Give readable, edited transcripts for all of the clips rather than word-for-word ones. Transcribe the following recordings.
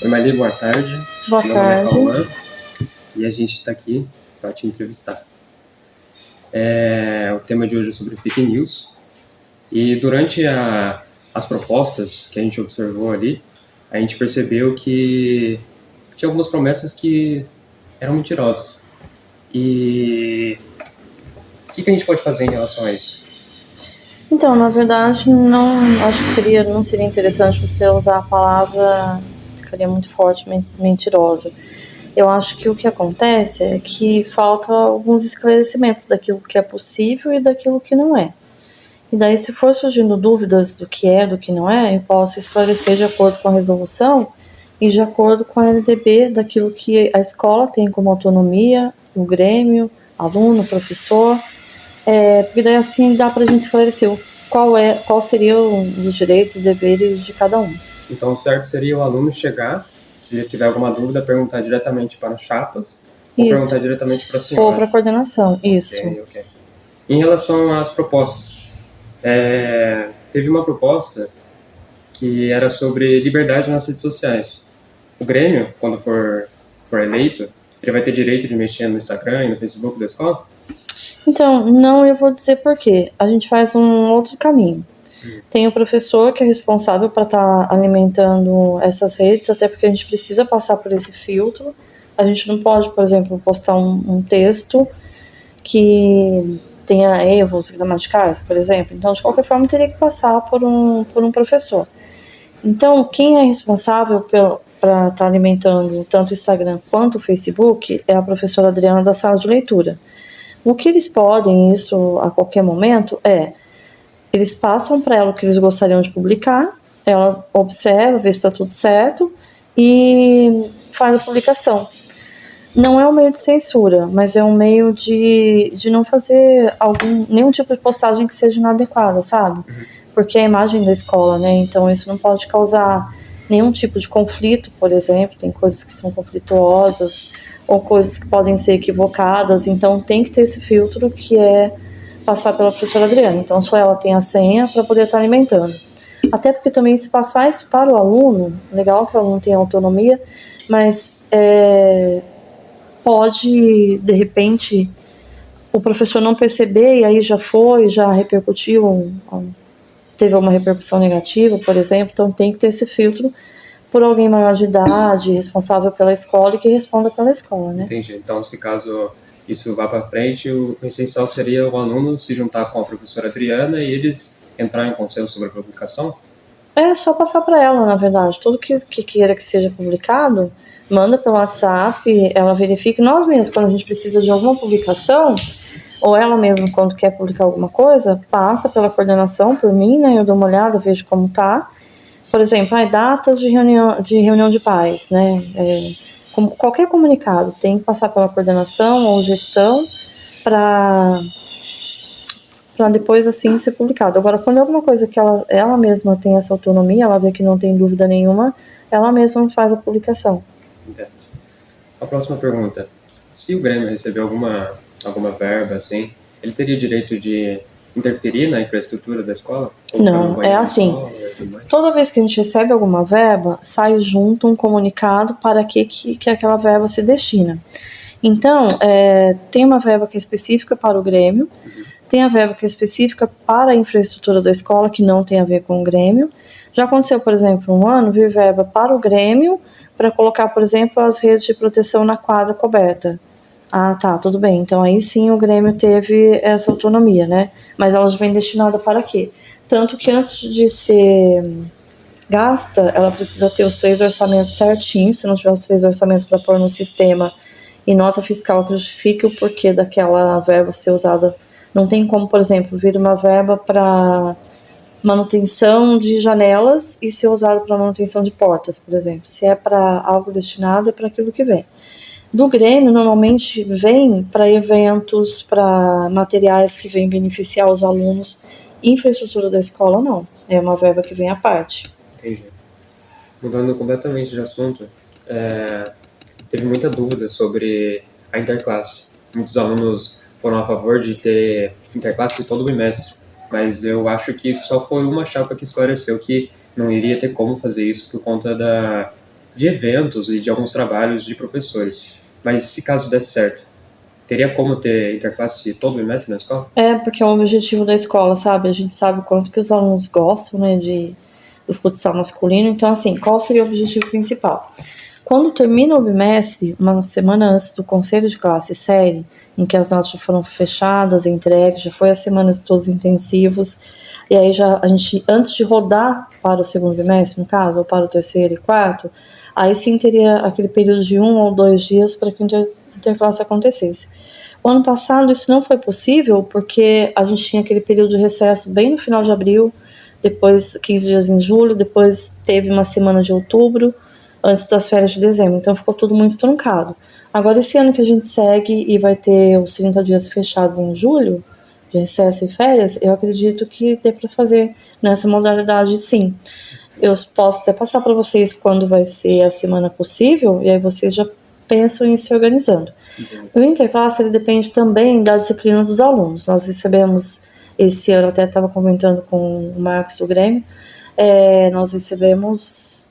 Oi, Maria, boa tarde. Boa Meu nome é tarde. Cauã e a gente está aqui para te entrevistar. O tema de hoje é sobre fake news e durante as propostas que a gente observou ali, a gente percebeu que tinha algumas promessas que eram mentirosas. E o que a gente pode fazer em relação a isso? Então, na verdade, acho que não seria interessante você usar a palavra, ficaria muito forte, mentirosa. Eu acho que o que acontece é que falta alguns esclarecimentos daquilo que é possível e daquilo que não é. E daí, se for surgindo dúvidas do que é, do que não é, eu posso esclarecer de acordo com a resolução e de acordo com a LDB daquilo que a escola tem como autonomia, o grêmio, aluno, professor. Porque daí assim dá pra gente esclarecer qual seriam os direitos e deveres de cada um. Então, o certo seria o aluno chegar, se tiver alguma dúvida, perguntar diretamente para os chapas ou perguntar diretamente para a senhora. Ou para a coordenação, isso. Okay. Em relação às propostas, teve uma proposta que era sobre liberdade nas redes sociais. O Grêmio, quando for eleito, ele vai ter direito de mexer no Instagram e no Facebook da escola? Então, não, eu vou dizer por quê. A gente faz um outro caminho. Tem o professor que é responsável para estar alimentando essas redes, até porque a gente precisa passar por esse filtro. A gente não pode, por exemplo, postar um texto que tenha erros gramaticais, por exemplo. Então, de qualquer forma, teria que passar por um professor. Então, quem é responsável para estar alimentando tanto o Instagram quanto o Facebook é a professora Adriana da sala de leitura. O que eles podem, isso a qualquer momento, eles passam para ela o que eles gostariam de publicar, ela observa, vê se está tudo certo e faz a publicação. Não é um meio de censura, mas é um meio de não fazer nenhum tipo de postagem que seja inadequada, sabe? Porque é a imagem da escola, né? Então isso não pode causar nenhum tipo de conflito, por exemplo. Tem coisas que são conflituosas ou coisas que podem ser equivocadas. Então tem que ter esse filtro que é passar pela professora Adriana. Então só ela tem a senha para poder estar alimentando. Até porque também se passar isso para o aluno, legal que o aluno tenha autonomia, mas pode, de repente, o professor não perceber e aí já repercutiu, teve alguma repercussão negativa, por exemplo. Então tem que ter esse filtro por alguém maior de idade, responsável pela escola e que responda pela escola, né? Entendi. Então, se caso isso vá para frente, o essencial seria o aluno se juntar com a professora Adriana e eles entrarem em consenso sobre a publicação? É só passar para ela, na verdade. Tudo que queira que seja publicado, manda pelo WhatsApp, ela verifica. Nós mesmos, quando a gente precisa de alguma publicação, ou ela mesma, quando quer publicar alguma coisa, passa pela coordenação, por mim, né? Eu dou uma olhada, vejo como tá. Por exemplo, datas de reunião de pais, né? Qualquer comunicado tem que passar pela coordenação ou gestão para depois assim ser publicado. Agora, quando é alguma coisa que ela mesma tem essa autonomia, ela vê que não tem dúvida nenhuma, ela mesma faz a publicação. Entendo. A próxima pergunta: se o Grêmio receber alguma verba, assim, ele teria direito de interferir na infraestrutura da escola? Não, é assim. Toda vez que a gente recebe alguma verba, sai junto um comunicado para que aquela verba se destina. Então, tem uma verba que é específica para o Grêmio, tem a verba que é específica para a infraestrutura da escola, que não tem a ver com o Grêmio. Já aconteceu, por exemplo, um ano, vir verba para o Grêmio, para colocar, por exemplo, as redes de proteção na quadra coberta. Ah, tá, tudo bem. Então aí sim o Grêmio teve essa autonomia, né? Mas ela vem destinada para quê? Tanto que antes de ser gasta, ela precisa ter os 3 orçamentos certinhos. Se não tiver os 3 orçamentos para pôr no sistema e nota fiscal que justifique o porquê daquela verba ser usada. Não tem como, por exemplo, vir uma verba para manutenção de janelas e ser usada para manutenção de portas, por exemplo. Se é para algo destinado, é para aquilo que vem. Do Grêmio, normalmente vem para eventos, para materiais que vêm beneficiar os alunos. Infraestrutura da escola, não. É uma verba que vem à parte. Entendi. Mudando completamente de assunto, teve muita dúvida sobre a interclasse. Muitos alunos foram a favor de ter interclasse todo o bimestre, mas eu acho que só foi uma chapa que esclareceu que não iria ter como fazer isso por conta de eventos e de alguns trabalhos de professores. Mas se caso desse certo, teria como ter interclasse todo bimestre na escola? Porque é um objetivo da escola, sabe? A gente sabe o quanto que os alunos gostam, né, do futsal masculino. Então, assim, qual seria o objetivo principal? Quando termina o bimestre, uma semana antes do conselho de classe série, em que as notas já foram fechadas, entregues, já foi a semana de estudos intensivos, e aí a gente, antes de rodar para o segundo bimestre, no caso, ou para o terceiro e quarto, aí sim teria aquele período de 1 ou 2 dias para que o interclasse acontecesse. O ano passado isso não foi possível porque a gente tinha aquele período de recesso bem no final de abril, depois 15 dias em julho, depois teve uma semana de outubro, antes das férias de dezembro, então ficou tudo muito truncado. Agora esse ano que a gente segue e vai ter os 30 dias fechados em julho, de recesso e férias, eu acredito que dê para fazer nessa modalidade sim. Eu posso até passar para vocês quando vai ser a semana possível, e aí vocês já pensam em se organizando. O interclasse ele depende também da disciplina dos alunos. Nós recebemos, esse ano, até estava comentando com o Marcos do Grêmio, nós recebemos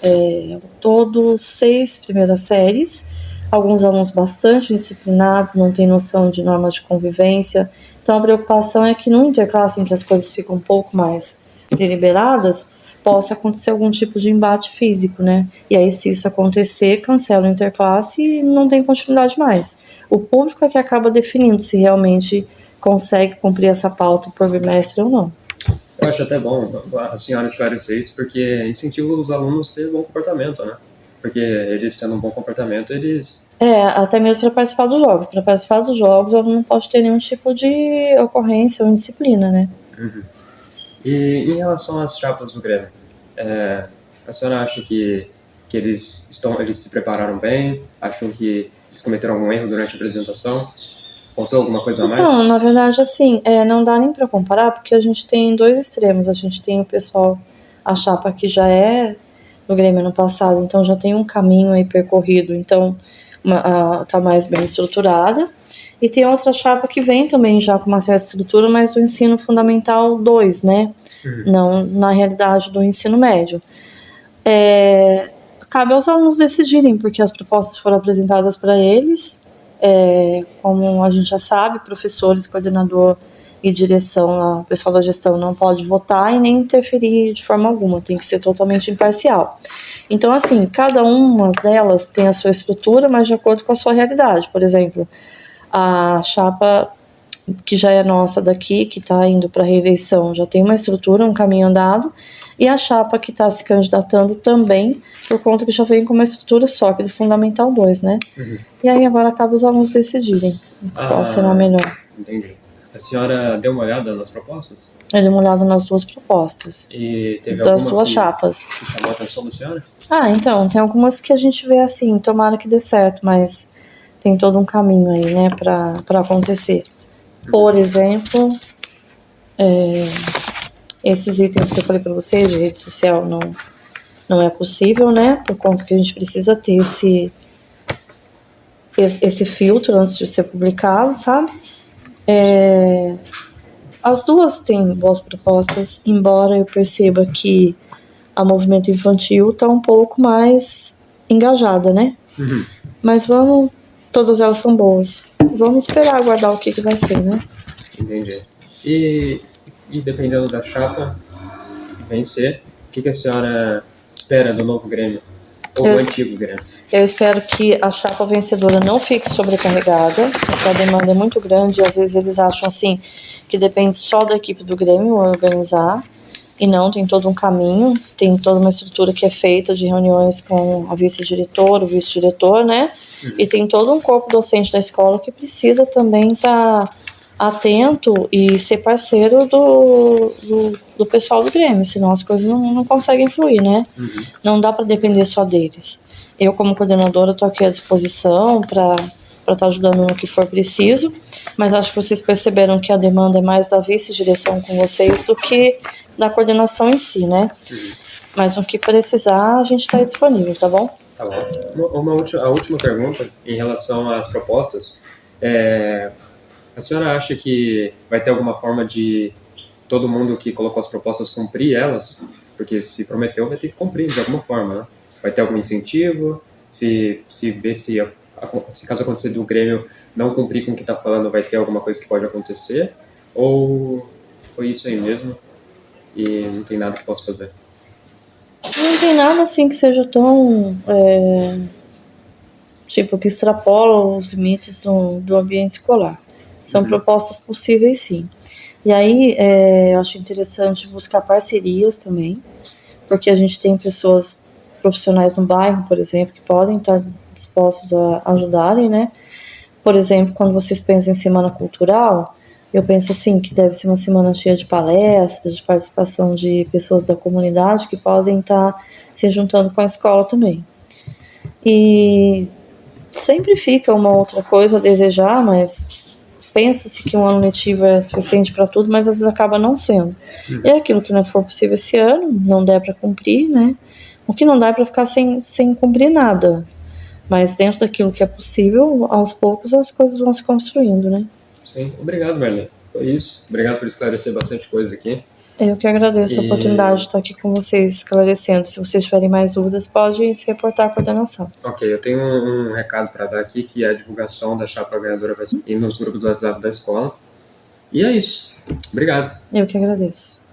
ao todo 6 primeiras séries, alguns alunos bastante indisciplinados, não têm noção de normas de convivência. Então a preocupação é que no interclasse, em que as coisas ficam um pouco mais deliberadas, possa acontecer algum tipo de embate físico, né? E aí, se isso acontecer, cancela o interclasse e não tem continuidade mais. O público é que acaba definindo se realmente consegue cumprir essa pauta por bimestre ou não. Eu acho até bom a senhora esclarecer isso, porque incentiva os alunos a ter bom comportamento, né? Porque eles tendo um bom comportamento, eles... até mesmo para participar dos jogos. Para participar dos jogos, o aluno não pode ter nenhum tipo de ocorrência ou indisciplina, né? Uhum. E em relação às chapas do Grêmio, a senhora acha que eles se prepararam bem? Acham que eles cometeram algum erro durante a apresentação? Faltou alguma coisa a mais? Não, na verdade, assim, não dá nem para comparar, porque a gente tem 2 extremos. A gente tem o pessoal, a chapa que já é do Grêmio ano passado, então já tem um caminho aí percorrido, então tá mais bem estruturada. E tem outra chapa que vem também já com uma certa estrutura, mas do ensino fundamental 2, né? Não na realidade do ensino médio. Cabe aos alunos decidirem, porque as propostas foram apresentadas para eles. Como a gente já sabe, professores, coordenador e direção, o pessoal da gestão não pode votar e nem interferir de forma alguma, tem que ser totalmente imparcial. Então, assim, cada uma delas tem a sua estrutura, mas de acordo com a sua realidade. Por exemplo, a chapa que já é nossa daqui, que está indo para a reeleição, já tem uma estrutura, um caminho andado, e a chapa que está se candidatando também, por conta que já vem com uma estrutura só, que é do Fundamental 2, né? E aí agora cabe os alunos decidirem qual será melhor. Entendi. A senhora deu uma olhada nas propostas? Eu dei uma olhada nas 2 propostas. E teve das alguma 2 chapas. Que chamou a atenção da senhora? Então, tem algumas que a gente vê assim, tomara que dê certo, mas tem todo um caminho aí, né, para acontecer. Por exemplo, esses itens que eu falei para vocês de rede social não é possível, né, por conta que a gente precisa ter esse filtro antes de ser publicado, sabe? As 2 têm boas propostas, embora eu perceba que a movimento infantil está um pouco mais engajada, né? Mas todas elas são boas. Vamos esperar, aguardar o que vai ser, né? Entendi. E dependendo da chapa vencer, o que a senhora espera do novo Grêmio? Ou do antigo Grêmio? Eu espero que a chapa vencedora não fique sobrecarregada, porque a demanda é muito grande e às vezes eles acham assim que depende só da equipe do Grêmio organizar, e não, tem todo um caminho, tem toda uma estrutura que é feita de reuniões com a vice-diretora, o vice-diretor, né? E tem todo um corpo docente da escola que precisa também estar atento e ser parceiro do pessoal do Grêmio, senão as coisas não conseguem fluir, né? Não dá para depender só deles. Eu, como coordenadora, estou aqui à disposição para estar ajudando no que for preciso, mas acho que vocês perceberam que a demanda é mais da vice-direção com vocês do que da coordenação em si, né? Mas no que precisar, a gente está disponível, tá bom? Tá bom. A última pergunta em relação às propostas. A senhora acha que vai ter alguma forma de todo mundo que colocou as propostas cumprir elas? Porque se prometeu, vai ter que cumprir de alguma forma, né? vai ter algum incentivo? Se caso acontecer do Grêmio não cumprir com o que está falando, vai ter alguma coisa que pode acontecer? Ou foi isso aí mesmo e não tem nada que possa fazer? Não tem nada assim que seja tão tipo, que extrapola os limites do ambiente escolar. São propostas possíveis, sim. E aí, eu acho interessante buscar parcerias também, porque a gente tem pessoas profissionais no bairro, por exemplo, que podem estar dispostos a ajudarem, né? Por exemplo, quando vocês pensam em semana cultural, eu penso assim, que deve ser uma semana cheia de palestras, de participação de pessoas da comunidade que podem estar se juntando com a escola também. E sempre fica uma outra coisa a desejar, mas pensa-se que um ano letivo é suficiente para tudo, mas às vezes acaba não sendo. E é aquilo que não for possível esse ano, não der para cumprir, né? O que não dá é para ficar sem cumprir nada. Mas dentro daquilo que é possível, aos poucos as coisas vão se construindo, né? Sim, obrigado, Marlene. Foi isso. Obrigado por esclarecer bastante coisa aqui. Eu que agradeço a oportunidade de estar aqui com vocês, esclarecendo. Se vocês tiverem mais dúvidas, podem se reportar à coordenação. Ok, eu tenho um recado para dar aqui, que é a divulgação da chapa ganhadora vai ir nos grupos do WhatsApp da escola. E é isso. Obrigado. Eu que agradeço.